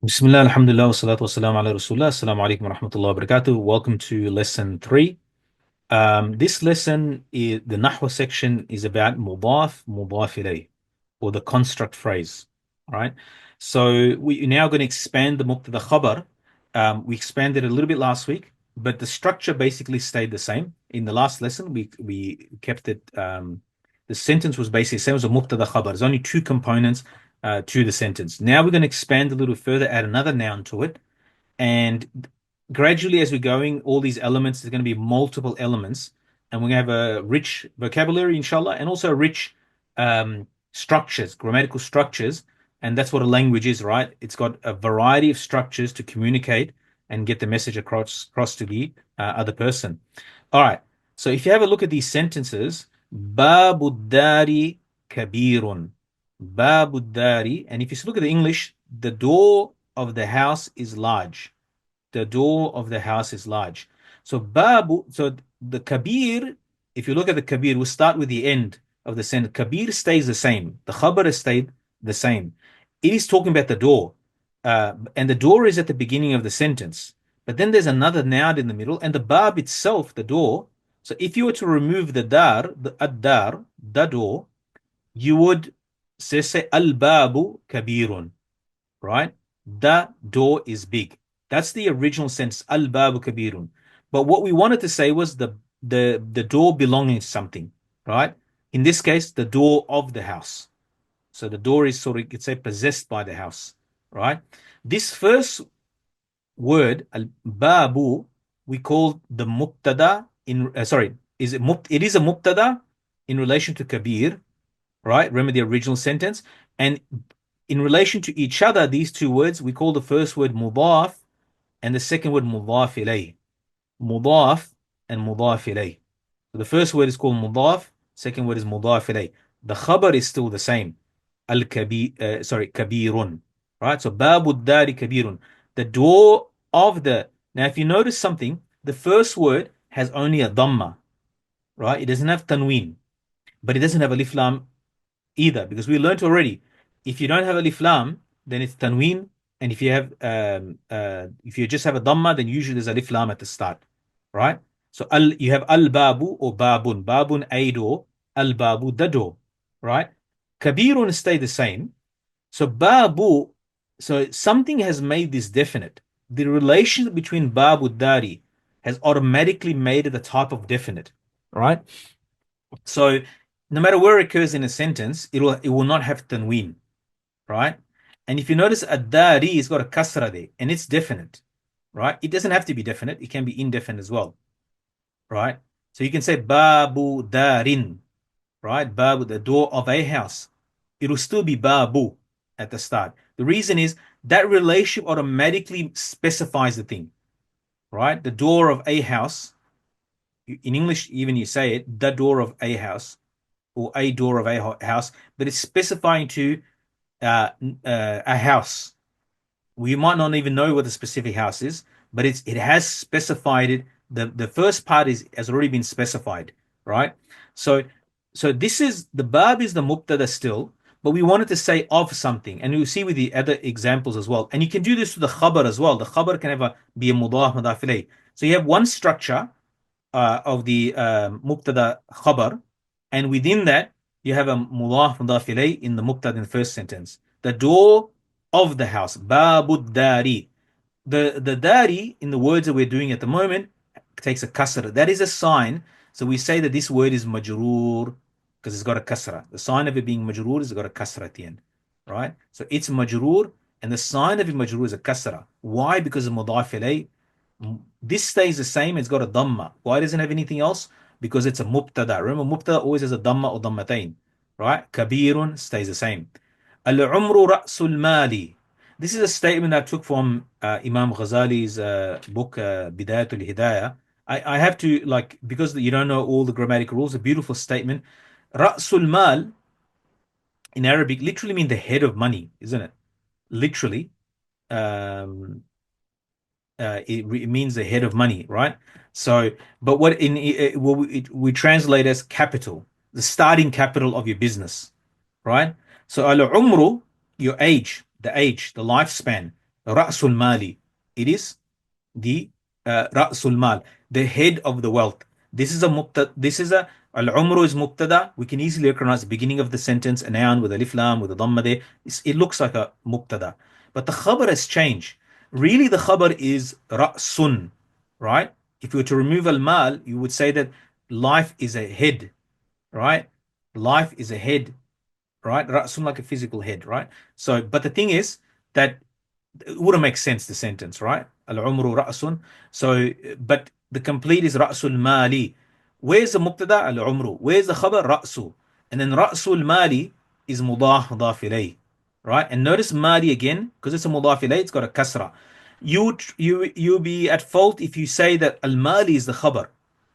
Bismillah, alhamdulillah, wa salatu wa salam ala rasulullah. Assalamu alaikum wa rahmatullahi wa barakatuh. Welcome to lesson 3. This lesson, the Nahwa section, is about mudaf, mudaf ilayh, or the construct phrase. All right. So we're now going to expand the muqtada khabar. We expanded a little bit last week, but the structure basically stayed the same. In the last lesson, we kept it. The sentence was basically the same as a muqtada khabar. There's only two components to the sentence. Now we're going to expand a little further, add another noun to it, and gradually, as we're going, all these elements, there's going to be multiple elements, and we're going to have a rich vocabulary, inshallah, and also rich structures, grammatical structures. And that's what a language is, right? It's got a variety of structures to communicate and get the message across to the other person. All right. So if you have a look at these sentences, Babu dari kabirun. Babu dari. And if you look at the English, the door of the house is large. The door of the house is large. So Babu, so the Kabir, if you look at the Kabir, we'll start with the end of the sentence. Kabir stays the same. The Khabar has stayed the same. It is talking about the door. And the door is at the beginning of the sentence. But then there's another noun in the middle, and the Bab itself, the door. So if you were to remove the dar, the ad-dar, the door, you would say al-babu kabirun, right? The door is big. That's the original sense, al-babu kabirun. But what we wanted to say was the door belonging to something, right? In this case, the door of the house. So the door is sort of, you could say, possessed by the house, right? This first word, al-babu, we call the mubtada in, it is a mubtada in relation to kabir, right? Remember the original sentence. And in relation to each other, these two words, we call the first word mudaf and the second word mudaf ilayh. Mudaf and mudaf ilayh. So the first word is called mudaf, second word is mudaf ilayh. The khabar is still the same. Kabirun. Right? So babu dari kabirun. The door of the. Now, if you notice something, the first word has only a dhamma, right? It doesn't have tanween, but it doesn't have alif lam either, because we learned already, if you don't have alif lam, then it's tanween, and if you just have a dhamma, then usually there's alif lam at the start, right? So you have al babu or babun, babun a door, al babu the door, right? Kabirun stay the same. So babu, so something has made this definite. The relation between babu dari has automatically made it a type of definite, right? So no matter where it occurs in a sentence, it will not have tanween, right? And if you notice, ad-dari has got a kasra there, and it's definite, right? It doesn't have to be definite; it can be indefinite as well, right? So you can say babu darin, right? Babu, the door of a house. It'll still be babu at the start. The reason is that relationship automatically specifies the thing, right? The door of a house. In English, even you say it, the door of a house or a door of a house, but it's specifying to a house. We might not even know what the specific house is, but it has specified it. The first part has already been specified, right? So this is the bab is the mubtada still, but we wanted to say of something, and you'll see with the other examples as well. And you can do this to the khabar as well. The khabar can be a mudaf mudaf ilayh. So you have one structure of the mubtada khabar, and within that you have a mudaf mudaf ilayh in the mubtada in the first sentence. The door of the house, babud dari. The dari in the words that we're doing at the moment takes a kasra. That is a sign. So we say that this word is majroor because it's got a kasra. The sign of it being majroor is it's got a kasra at the end, right? So it's majroor, and the sign of it majroor is a kasra. Why? Because of mudaf ilayh. This stays the same. It's got a dhamma. Why doesn't it have anything else? Because it's a mubtada. Remember, mubtada always has a dhamma or dhammatain, right? Kabirun stays the same. Al-umru ra'sul mali. This is a statement I took from Imam Ghazali's book, Bidayatul Hidayah. I have to, because you don't know all the grammatical rules, a beautiful statement. Ra'sul mal in Arabic literally means the head of money, isn't it? Literally. It means the head of money, right? So, but we translate as capital, the starting capital of your business, right? So al-umru, your age, the lifespan. Ra'sul Mali. It is the Ra'sul Mal, the head of the wealth. This is a mubtada. This is a al-umru is mubtada. We can easily recognize the beginning of the sentence, an ayan with alif lam with a dhamma there. It looks like a mubtada, but the khabar has changed. Really, the khabar is ra'sun, right? If you were to remove al-mal, you would say that life is a head, right? Life is a head, right? Ra'sun, like a physical head, right? So, but the thing is that it wouldn't make sense, the sentence, right? Al-umru ra'sun. So, but the complete is ra'sul mali. Where's the mubtada? Al-umru. Where's the khabar? Ra'su. And then ra'sul mali is mudaf ilayh, right? And notice mali again, because it's a mudaf ilayh, it's got a kasra. You be at fault if you say that al-mali is the khabar.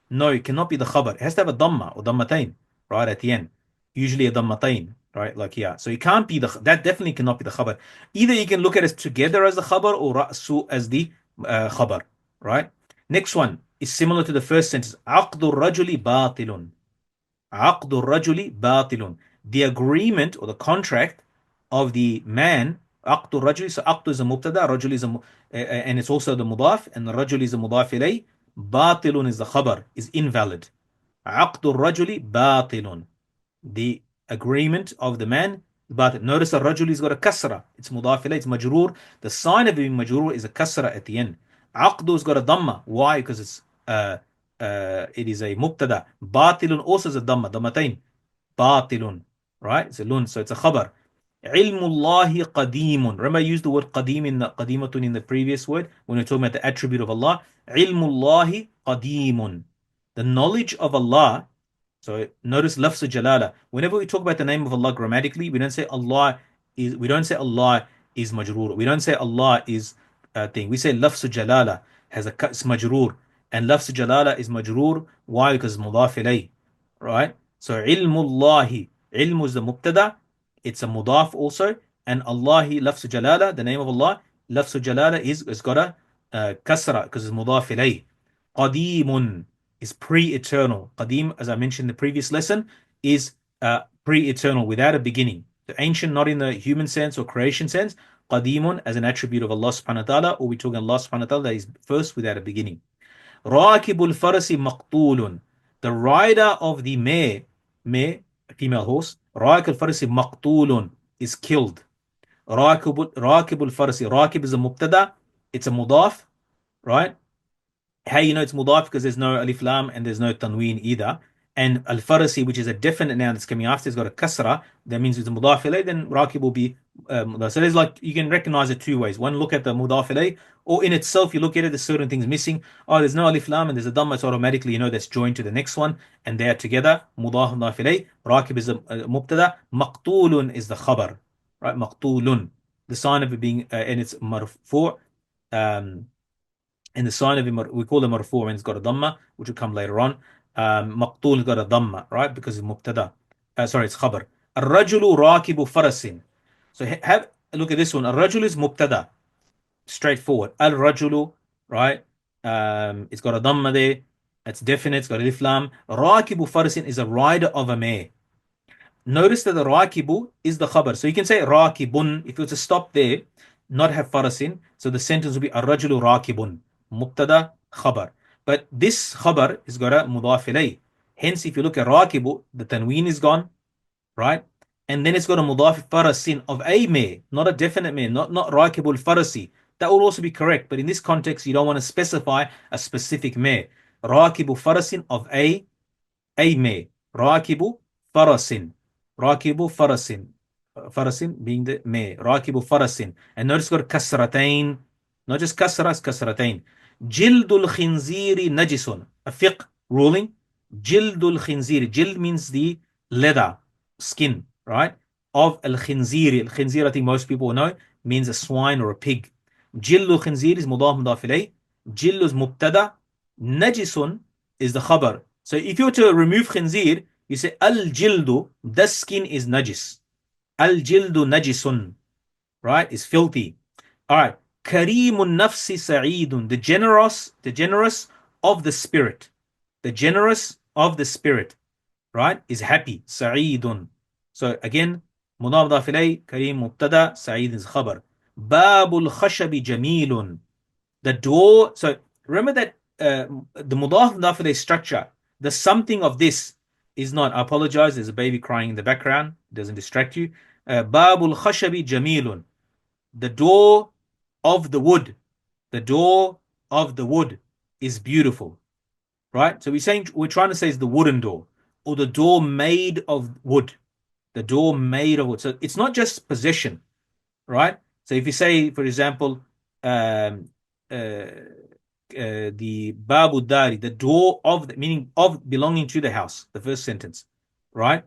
No, it cannot be the khabar. It has to have a dhamma or dhammatain, right, at the end. Usually a dhammatain, right, like here. So it can't be that definitely cannot be the khabar. Either you can look at it together as the khabar or ra'su as the khabar, right? Next one is similar to the first sentence. عقد الرجل باطل. عقد الرجل باطل. The agreement or the contract of the man. عقد الرجل. So عقد is a mubtada, rajul is and it's also the mudaf, and the rajul is a mudaf ilayh. باطل is the khabar, is invalid. عقد الرجل باطل. The agreement of the man, but notice the rajul has got a kasra. It's mudaf ilayh, it's majroor. The sign of being majroor is a kasra at the end. Aqdu's got a dhamma. Why? Because it is a mubtada. Batilun also is a dhamma, dhammatain. Batilun, right? It's a lun, so it's a khabar. Ilmullahi qadimun. Remember I used the word qadim in the qadimatun in the previous word when we we're talking about the attribute of Allah. Ilmullahi qadimun. The knowledge of Allah. So notice lafz jalala. Whenever we talk about the name of Allah grammatically, we don't say Allah is majroor. We don't say Allah is a thing. We say lafz jalala has it's majroor, and lafz jalala is majroor. Why? Because it's mudaf ilayh, right? So ilmullahi, ilmu is the mubtada. It's a mudaf also, and Allahi lafz jalala, the name of Allah, lafz jalala is got a kasra because it's mudaf ilayh. Qadimun is pre-eternal. Qadim, as I mentioned in the previous lesson, is pre-eternal, without a beginning. The ancient, not in the human sense or creation sense. Qadimun as an attribute of Allah subhanahu wa ta'ala, or we're talking Allah subhanahu wa ta'ala that is first without a beginning. Rākibul farasi maqtulun. The rider of the mare, female horse, Rākibul farasi maqtulun, is killed. Rākibul farasi. Rākib is a mubtada, it's a mudaf, right? How you know it's mudaf? Because there's no alif lam and there's no tanween either. And al-farasi, which is a definite noun that's coming after, it's got a kasra. That means it's a mudaf ilayh, then raqib will be so there's like, you can recognize it two ways. One, look at the mudaf ilayh, or in itself you look at it, there's certain things missing. Oh, there's no alif lam and there's a dhamma, so automatically you know that's joined to the next one, and they are together. Mudaf ilayh. Raqib is a mubtada. Maqtulun is the khabar, right? Maqtulun, the sign of it being and it's marfu'. And the sign of it, we call it marfu' when it's got a dhamma, which will come later on. Maqtul got a dhamma, right? Because it's mubtada. Sorry, it's khabar. Ar-rajulu rakibu farasin. So have a look at this one. Ar-rajul is mubtada. Straightforward. Al-rajulu, right? It's got a dhamma there. It's definite. It's got alif lam. Rakibu farasin is a rider of a mare. Notice that the rakibu is the khabar. So you can say rakibun. If you were to stop there, not have farasin, so the sentence will be ar-rajulu rakibun. Mubtada, khabar. But this khabar is got a mudaf ilayh. Hence, if you look at rakibu, the tanween is gone, right? And then it's got a mudaf farasin of a mare, not a definite mare, not rakibul farasi. That will also be correct, but in this context, you don't want to specify a specific mare. Rakibu farasin of a mare. Rakibu farasin. Rakibu farasin. Farasin being the mare. Rakibu farasin. And notice it's got kasratain. Not just kasra, it's kasratain. Jildul khinziri najisun. A fiqh ruling. Jildul khinziri. Jild means the leather, skin, right? Of al khinziri. Al khinzir, I think most people know, means a swine or a pig. Jildul khinziri is mudaf ilayh. Jild is mubtada. Najisun is the khabar. So if you were to remove khinzir, you say al jildu, the skin is najis. Al jildu najisun, right? Is filthy. All right. Kareemun nafsi sa'idun, the generous of the spirit. The generous of the spirit, right, is happy. Sa'idun. So again, mudaf ilayh, kareem mubtada, sa'id is khabar. Babul khashabi jamilun. The door. So remember that the mudaf mudaf ilayh structure, the something of this is not. I apologize. There's a baby crying in the background. Doesn't distract you. Babul khashabi jamilun. The door of the wood. The door of the wood is beautiful. Right? So we're trying to say is the wooden door or the door made of wood. The door made of wood. So it's not just possession, right? So if you say, for example, the babu dari, the door of the meaning of belonging to the house, the first sentence, right?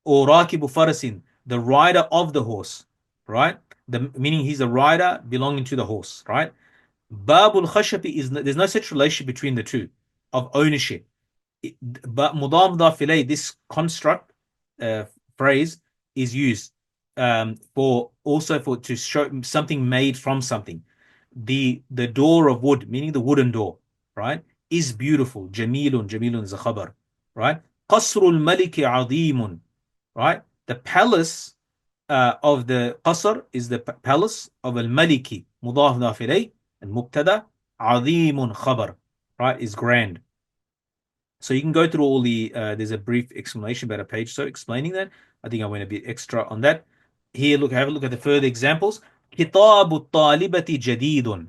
Or rakibu farasin, the rider of the horse, right? The meaning he's a rider belonging to the horse, right? Babul khashabi is there's no such relationship between the two of ownership. But mudaf mudaf ilayh, this construct phrase is used for also for to show something made from something. The door of wood, meaning the wooden door, right, is beautiful. Jamilun, jamilun is a khabar, right? Qasrul maliki adimun, right? The palace of the qasr is the palace of al-maliki, mudaf mudaf ilayh, and mubtada, adimun khabar, right, is grand. So you can go through all the, there's a brief explanation about a page so explaining that. I think I went a bit extra on that. Here, look, have a look at the further examples. كتاب الطالبة جديد.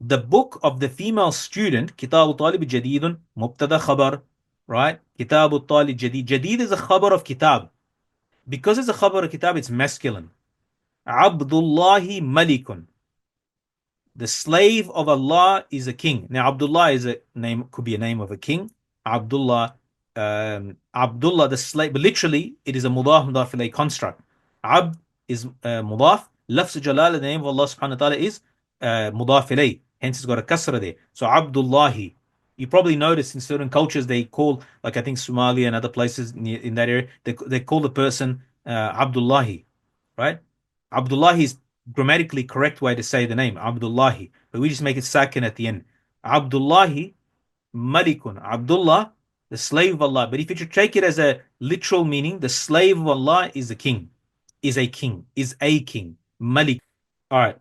The book of the female student, كتاب الطالب جديد, مبتدا خبر, right? كتاب الطالب جديد. جديد is a khabar of kitab. Because it's a khabar of kitab, it's masculine. Abdullahi malikun. The slave of Allah is a king. Now, Abdullah is a name, could be a name of a king. Abdullah, Abdullah the slave, but literally it is a mudaf mudaf ilayh construct. Abd is mudaf. Lafz jalal, the name of Allah subhanahu wa ta'ala is mudaf ilayh. Hence it's got a kasra there. So Abdullahi. You probably notice in certain cultures they call, like I think Somalia and other places in that area, they call the person Abdullahi, right? Abdullahi is grammatically correct way to say the name, Abdullahi, but we just make it sakin at the end. Abdullahi Malikun. Abdullah, the slave of Allah. But if you should take it as a literal meaning, the slave of Allah is a king, is a king, is a king. Malik. All right.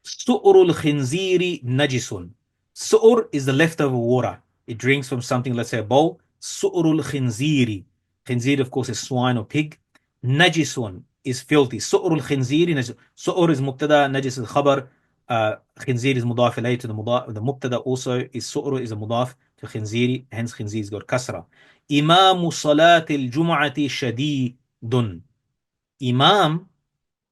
Su'urul khinziri najisun. Su'ur is the leftover water. It drinks from something, let's say a bowl. Su'urul khinziri. Khinzir, of course, is swine or pig. Najisun is filthy. Su'urul khinziri. Su'ur is mubtada, najis is khabar. Khinzir is mudaf ilayh to the mudaf. The mubtada also is su'ur is a mudaf to khinziri. Hence khinzir's got kasra. Imamu salatil jum'ati shadidun. Imam.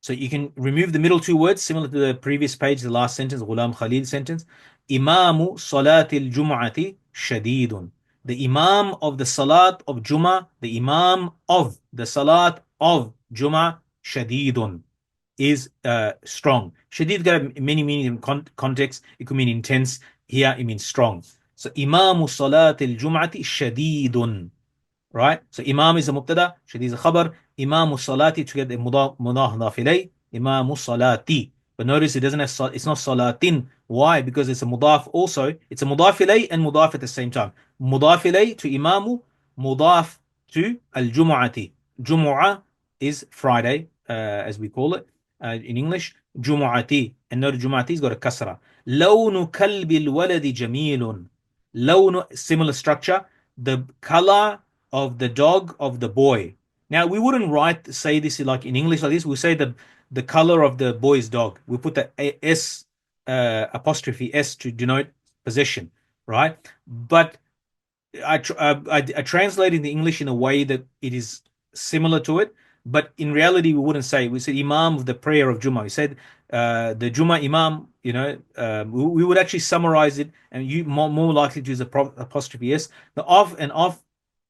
So you can remove the middle two words, similar to the previous page, the last sentence, Ghulam Khalid sentence. Imamu salatil jum'ati shadidun. The imam of the salat of Jum'ah, the imam of the salat of Jum'ah, shadidun, is strong. Shadid got many meanings in context. It could mean intense. Here it means strong. So imamu salatil jum'ati shadidun. Right? So imam is a mubtada, shadid is a khabar. Imamu salati to get the mudaf ilay. Imamu salati. But notice it doesn't have, it's not salatin. Why? Because it's a mudaf also. It's a mudaf ilay and mudaf at the same time. Mudaf ilay to imamu, mudaf to al-jumu'ati. Jumu'ah is Friday, as we call it in English. Jumu'ati. And notice Jumu'ati's got a kasra. Lawnu kalbi al-waladi jamilun. Lawnu, similar structure. The color of the dog of the boy. Now we wouldn't say this like in English like this. We say the color of the boy's dog. We put the S apostrophe S to denote possession, right? But I translated the English in a way that it is similar to it. But in reality, we wouldn't say. We said Imam of the prayer of Jummah. We said the Jummah Imam. You know, we would actually summarize it, and you more likely to use apostrophe S. The of and of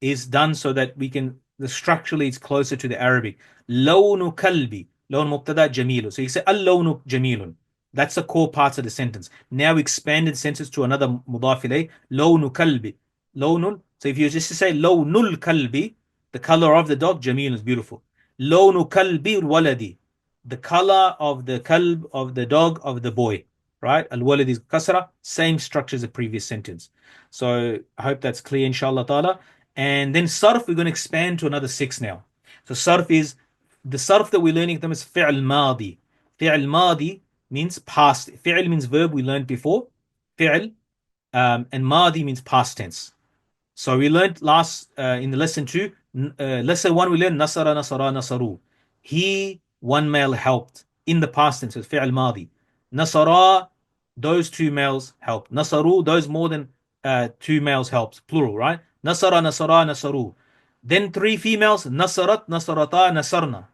is done so that we can, structurally it's closer to the Arabic. Lawnu kalbi. Lawn mubtada jamilu. So you say al-lawnu jamilun. That's the core parts of the sentence. Now expanded sentence to another mudaf ilayh. Lawnu kalbi. Lawnun. So if you just say lawnul kalbi, the color of the dog, jamil is beautiful. Lawnu kalbi waladi. The color of the kalb of the dog of the boy. Right? Al-walad is kasra. Same structure as the previous sentence. So I hope that's clear, inshallah ta'ala. And then sarf, we're going to expand to another 6 now. So sarf is, the sarf that we're learning them is fi'l madi. Fi'l madi means past. Fi'l means verb, we learned before. Fi'l, and madi means past tense. So we learned last in the lesson 2, lesson 1 we learned nasara, nasara, nasaru. He, one male helped in the past tense, it's fi'l madi. Nasara, those two males helped. Nasaru, those more than two males helped, plural, right? Nasara, nasara, nasaru. Then three females, nasarat, nasarata, nasarna.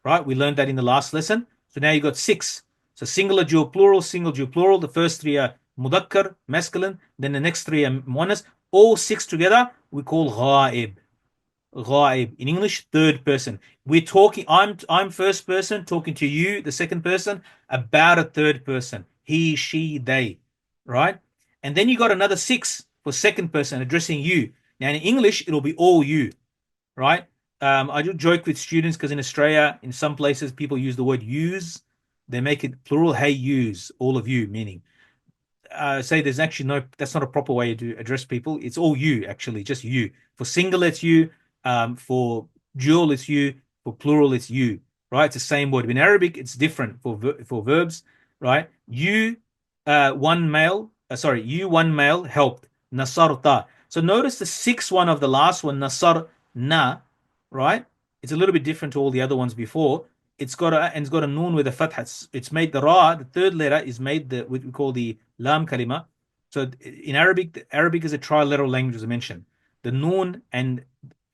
Right? We learned that in the last lesson. So now you got six. So singular, dual, plural, single, dual, plural. The first three are mudakkar, masculine. Then the next three are muannas. All six together we call ghaib. Ghaib. In English, third person. We're talking, I'm first person talking to you, the second person, about a third person. He, she, they. Right? And then you got another six for second person addressing you. Now in English, it'll be all you. Right? I do joke with students because in Australia, in some places, people use the word use. They make it plural, hey, use, all of you, meaning. Say there's actually no, that's not a proper way to address people. It's all you, actually, just you. For single, it's you. For dual, it's you. For plural, it's you. Right? It's the same word. In Arabic, it's different for verbs. Right? You, one male, you, one male, helped. Nasarta. So notice the sixth one of the last one, nasar na, right? It's a little bit different to all the other ones before. It's got a noon with a fatha. It's made the ra, the third letter is made the what we call the lam kalima. So in Arabic, Arabic is a trilateral language, as I mentioned. The noon, and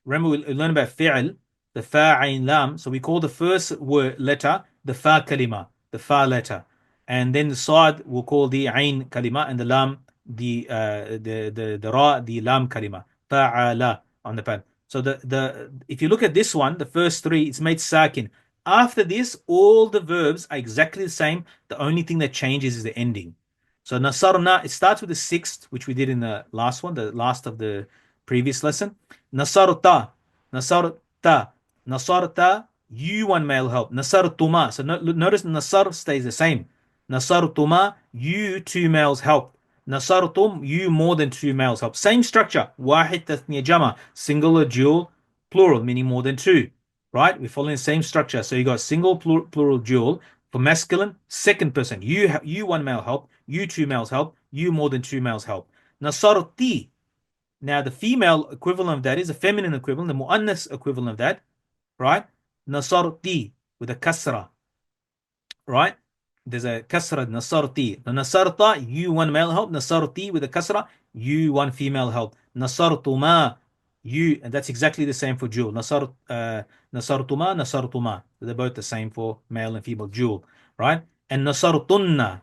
remember we learned about fi'l, the fa, ain, lam. So we call the first word letter the fa kalima, the fa letter, and then the sad we'll call the ain kalima, and the lam the ra, the lam kalima, fa'ala on the pad. So the if you look at this one, the first three, it's made sakin. After this, all the verbs are exactly the same. The only thing that changes is the ending. So nasarna, it starts with the sixth, which we did in the last one, the last of the previous lesson. Nasarta, nasarta, nasarta, you one male help. Nasartuma. So notice nasar stays the same. Nasartuma, you two males help. Nasartum, you more than two males help. Same structure. Wahid tathniya jama, singular, dual, plural, meaning more than two. Right? We're following the same structure. So you got single, plural, dual. For masculine, second person. You one male help. You two males help. You more than two males help. Nasarti. Now the female equivalent of that is a feminine equivalent, the muannas equivalent of that. Right? Nasarti with a kasra. Right? There's a kasra, nasarti. The nasarta, you one male help. Nasarti with a kasra, you one female help. Nasartuma, you, and that's exactly the same for dual. Nasartuma, nasartuma. They're both the same for male and female dual, right? And nasartunna,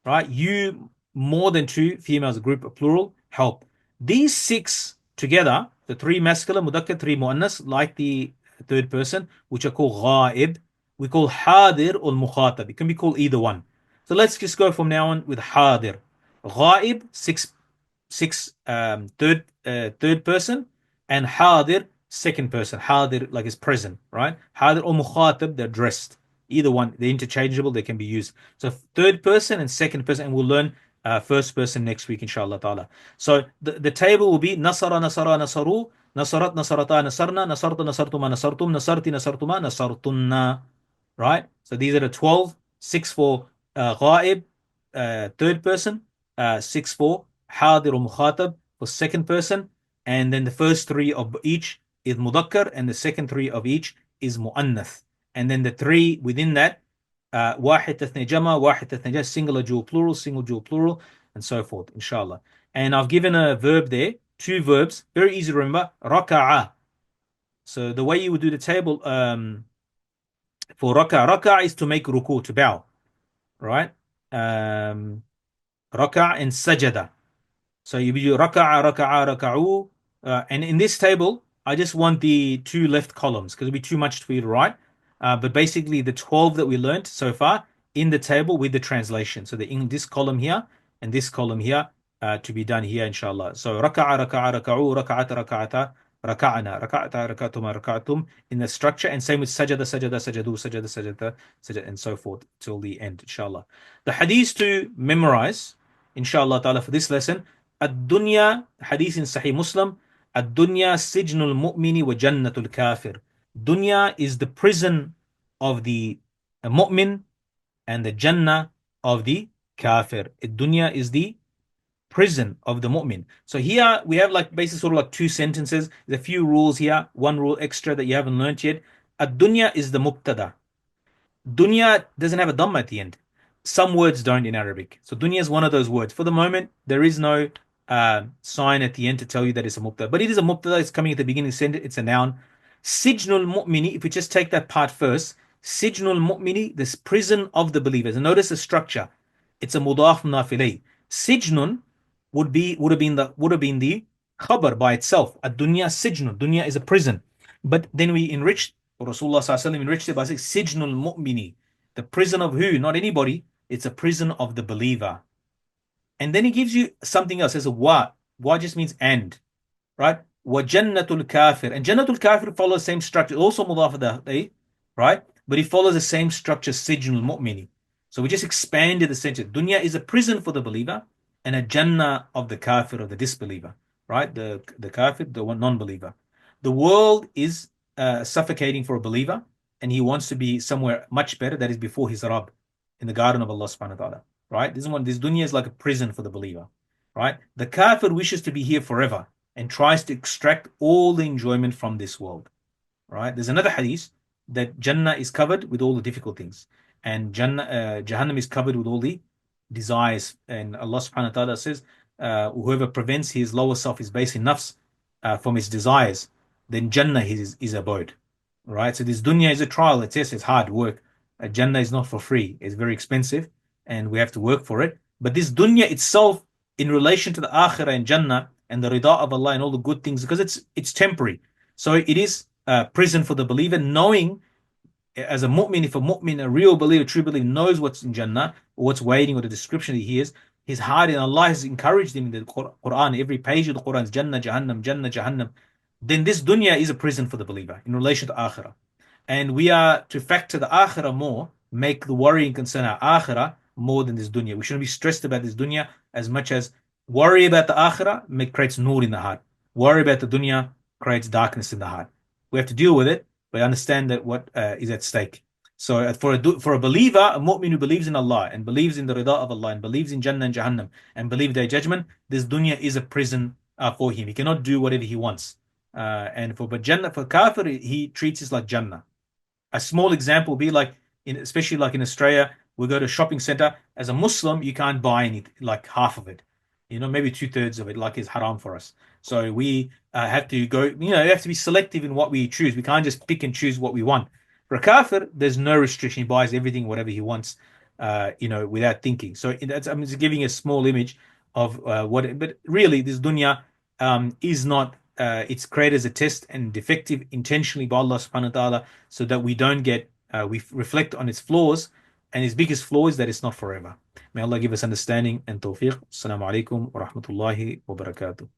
right? You more than two females, group, a plural, help. These six together, the three masculine, mudakkar, three muannas, like the third person, which are called ghaib, we call hadir or mukhatab. It can be called either one. So let's just go from now on with hadir. Ghaib, third person, and hadir, second person. Hadir, like is present, right? Hadir or mukhatab, they're dressed. Either one, they're interchangeable, they can be used. So third person and second person, and we'll learn first person next week, inshallah ta'ala. So the table will be nasara, nasara, nasaru, nasarat, nasarata, nasarna, nasartu, nasartuma, nasartum, nasarti, nasartuma, nasartunna. Right? So these are the 12, 6 for ghaib, third person, 6 for hadir or mukhatab for second person, and then the first three of each is mudakkar, and the second three of each is muannath. And then the three within that, wahid tathniya jama, wahid tathniya jama, singular, dual, plural, single, dual, plural, and so forth, inshallah. And I've given a verb there, two verbs, very easy to remember, raka'a. So the way you would do the table for raka is to make ruku, to bow, right? Raka and sajada. So you do raka'a, raka'u. And in this table, I just want the two left columns because it'll be too much for you to write. But basically, the 12 that we learned so far in the table with the translation. So in this column here and this column here to be done here, inshallah. So raka'a, raka'u, raka'ata, raka'ata, raka'ana, raka'ata, raka'atuma, raka'atum in the structure. And same with sajada, sajada, sajadu, sajada, sajada, sajada, and so forth till the end, inshallah. The hadith to memorize, inshallah ta'ala, for this lesson. Ad-dunya, hadith in Sahih Muslim, Ad-dunya sijnul mu'mini wa jannatul kafir. Dunya is the prison of the mu'min, and the Jannah of the kafir. Dunya is the prison of the mu'min. So here we have like basically sort of like two sentences. There's a few rules here. One rule extra that you haven't learnt yet. Ad-dunya is the mubtada. Dunya doesn't have a dhamma at the end. Some words don't in Arabic. So dunya is one of those words. For the moment, there is no sign at the end to tell you that it's a mubtada. But it is a mubtada. It's coming at the beginning. It's a noun. Sijnul mu'mini, if we just take that part first, Sijnul mu'mini, this prison of the believers. And notice the structure. It's a mudaf nafilay. Sijnun would have been the khabar by itself. Ad-dunya sijnun. Dunya is a prison. But then we enriched, Rasulullah sallallahu enriched it by saying sijnul mu'mini. The prison of who? Not anybody. It's a prison of the believer. And then he gives you something else. He says wa. Wa just means and. Right? Wa jannatul kafir. And jannatul kafir follows the same structure. Also mudaf, right? But it follows the same structure, sijnul mu'mini. So we just expanded the sentence. Dunya is a prison for the believer and a jannah of the kafir, of the disbeliever. Right? The kafir, the one non-believer. The world is suffocating for a believer, and he wants to be somewhere much better, that is before his Rabb, in the garden of Allah subhanahu wa ta'ala. Right? This dunya is like a prison for the believer. Right? The kafir wishes to be here forever and tries to extract all the enjoyment from this world. Right? There's another hadith that Jannah is covered with all the difficult things, and Jahannam is covered with all the desires. And Allah subhanahu wa ta'ala says, whoever prevents his lower self, his base in nafs, from his desires, then Jannah is his abode. Right? So this dunya is a trial. It's hard work. Jannah is not for free. It's very expensive, and we have to work for it. But this dunya itself, in relation to the akhirah and Jannah and the rida of Allah and all the good things, because it's temporary. So it is a prison for the believer, knowing as a mu'min, if a mu'min, a real believer, true believer, knows what's in Jannah or what's waiting, or the description he hears, his heart, and Allah has encouraged him in the Qur'an, every page of the Qur'an is Jannah, Jahannam, then this dunya is a prison for the believer in relation to akhirah. And we are to factor the akhirah more, make the worry and concern our akhirah more than this dunya. We shouldn't be stressed about this dunya as much as worry about the akhirah creates nur in the heart. Worry about the dunya creates darkness in the heart. We have to deal with it, but understand that what is at stake. So for a believer, a mu'min who believes in Allah and believes in the rida of Allah and believes in Jannah and Jahannam and believes their judgment, this dunya is a prison for him. He cannot do whatever he wants. But Jannah, for kafir, he treats it like Jannah. A small example would be like, especially like in Australia, we go to a shopping center. As a Muslim, you can't buy any, like half of it. Maybe 2/3 of it, like is haram for us. So we have to go, you have to be selective in what we choose. We can't just pick and choose what we want. For a kafir, there's no restriction. He buys everything, whatever he wants, without thinking. So I'm just giving a small image of but really this dunya is not, it's created as a test and defective intentionally by Allah subhanahu wa ta'ala, so that we don't get, we reflect on its flaws, and its biggest flaw is that it's not forever. May Allah give us understanding and tawfiq. Assalamu alaikum wa rahmatullahi wa barakatuh.